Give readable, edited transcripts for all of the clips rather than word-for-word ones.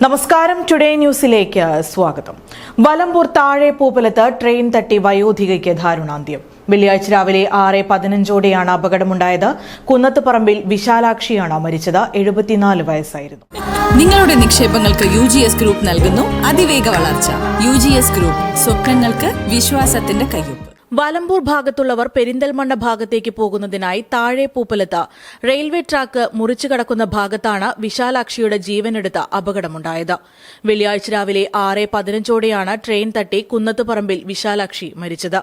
നമസ്കാരം. ടുഡേ ന്യൂസിലേക്ക് സ്വാഗതം. വലമ്പൂർ താഴെ പൂപ്പലത്ത് ട്രെയിൻ തട്ടി വയോധികയ്ക്ക് ദാരുണാന്ത്യം. വെള്ളിയാഴ്ച രാവിലെ 6:15 അപകടമുണ്ടായത്. കുന്നത്തുപറമ്പിൽ വിശാലാക്ഷിയാണ് മരിച്ചത്. 74 വയസ്സായിരുന്നു. നിങ്ങളുടെ നിക്ഷേപങ്ങൾക്ക് UGS ഗ്രൂപ്പ് നൽകുന്നു അതിവേഗ വളർച്ച. UGS ഗ്രൂപ്പ്, സ്വപ്നങ്ങൾക്ക് വിശ്വാസത്തിന്റെ കയ്യൊപ്പ്. വലമ്പൂർ ഭാഗത്തുള്ളവർ പെരിന്തൽമണ്ണ ഭാഗത്തേക്ക് പോകുന്നതിനായി താഴെ പൂപ്പലത്ത് റെയിൽവേ ട്രാക്ക് മുറിച്ചു കടക്കുന്ന ഭാഗത്താണ് വിശാലാക്ഷിയുടെ ജീവനെടുത്ത അപകടമുണ്ടായത്. വെള്ളിയാഴ്ച രാവിലെ 6:15 ട്രെയിൻ തട്ടി കുന്നത്തുപറമ്പിൽ വിശാലാക്ഷി മരിച്ചത്.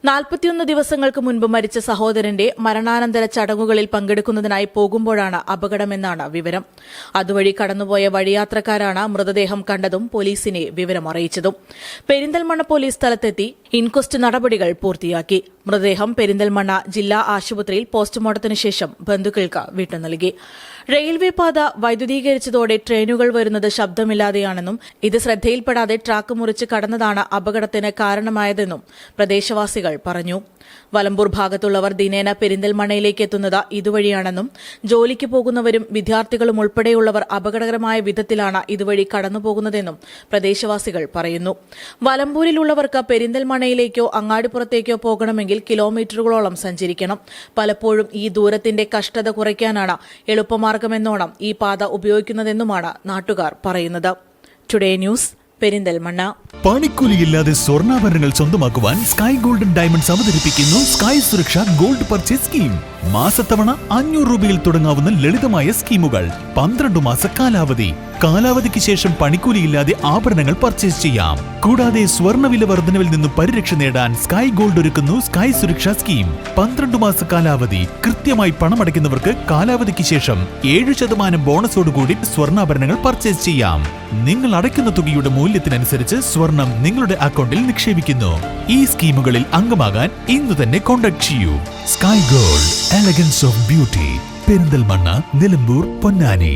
41 ദിവസങ്ങൾക്ക് മുൻപ് മരിച്ച സഹോദരന്റെ മരണാനന്തര ചടങ്ങുകളിൽ പങ്കെടുക്കുന്നതിനായി പോകുമ്പോഴാണ് അപകടമെന്നാണ് വിവരം. അതുവഴി കടന്നുപോയ വഴിയാത്രക്കാരാണ് മൃതദേഹം കണ്ടതും പോലീസിനെ വിവരമറിയിച്ചതും. പെരിന്തൽമണ്ണ പോലീസ് സ്ഥലത്തെത്തി ഇൻക്വസ്റ്റ് നടപടികൾ പൂർത്തിയാക്കി. മൃതദേഹം പെരിന്തൽമണ്ണ ജില്ലാ ആശുപത്രിയിൽ പോസ്റ്റ്മോർട്ടത്തിന് ശേഷം ബന്ധുക്കൾക്ക് വിട്ടു നൽകി. റെയിൽവേ പാത വൈദ്യുതീകരിച്ചതോടെ ട്രെയിനുകൾ വരുന്നത് ശബ്ദമില്ലാതെയാണെന്നും ഇത് ശ്രദ്ധയിൽപ്പെടാതെ ട്രാക്ക് മുറിച്ച് കടന്നതാണ് അപകടത്തിന് കാരണമായതെന്നും പ്രദേശവാസികൾ പറഞ്ഞു. വലമ്പൂർ ഭാഗത്തുള്ളവർ ദിനേന പെരിന്തൽമണ്ണയിലേക്ക് എത്തുന്നത് ഇതുവഴിയാണെന്നും ജോലിക്ക് പോകുന്നവരും വിദ്യാർത്ഥികളും ഉൾപ്പെടെയുള്ളവർ അപകടകരമായ വിധത്തിലാണ് ഇതുവഴി കടന്നുപോകുന്നതെന്നും പ്രദേശവാസികൾ പറയുന്നു. വലമ്പൂരിലുള്ളവർക്ക് പെരിന്തൽമണ്ണയിലേക്കോ അങ്ങാടിപ്പുറത്തേക്കോ പോകണമെങ്കിൽ കിലോമീറ്ററുകളോളം സഞ്ചരിക്കണം. പലപ്പോഴും ഈ ദൂരത്തിന്റെ കഷ്ടത കുറയ്ക്കാനാണ് എളുപ്പമാർഗമെന്നോണം ഈ പാത ഉപയോഗിക്കുന്നതെന്നുമാണ് നാട്ടുകാർ പറയുന്നത്. Today news, Perinthalmanna. പണിക്കൂലിയില്ലാതെ സ്വർണ്ണാഭരണങ്ങൾ സ്വന്തമാക്കുവാൻ സ്കൈ ഗോൾഡൻ ഡയമണ്ട്സ് അവതരിപ്പിക്കുന്നു സ്കൈ സുരക്ഷ ഗോൾഡ് പർച്ചേസ് സ്കീം. മാസത്തവണ 500 രൂപയിൽ തുടങ്ങാവുന്ന ലളിതമായ സ്കീമുകൾ. 12 മാസ കാലാവധി. കാലാവധിക്ക് ശേഷം പണിക്കൂലിയില്ലാതെ ആഭരണങ്ങൾ പർച്ചേസ് ചെയ്യാം. കൂടാതെ സ്വർണ്ണവില വർധനവിൽ നിന്നും പരിരക്ഷ നേടാൻ സ്കൈ ഗോൾഡ് ഒരുക്കുന്നു സ്കൈ സുരക്ഷ സ്കീം. 12 മാസ കാലാവധി. കൃത്യമായി പണമടയ്ക്കുന്നവർക്ക് കാലാവധിക്ക് ശേഷം 7% ബോണസോടുകൂടി സ്വർണ്ണാഭരണങ്ങൾ പർച്ചേസ് ചെയ്യാം. നിങ്ങൾ അടയ്ക്കുന്ന തുകയുടെ മൂല്യത്തിനനുസരിച്ച് സ്വർണം നിങ്ങളുടെ അക്കൗണ്ടിൽ നിക്ഷേപിക്കുന്നു. ഈ സ്കീമുകളിൽ അംഗമാകാൻ ഇന്ന് തന്നെ കോൺടാക്ട് ചെയ്യൂ. Sky gold, elegance of beauty. Perinthalmanna, Nilambur, Ponnani.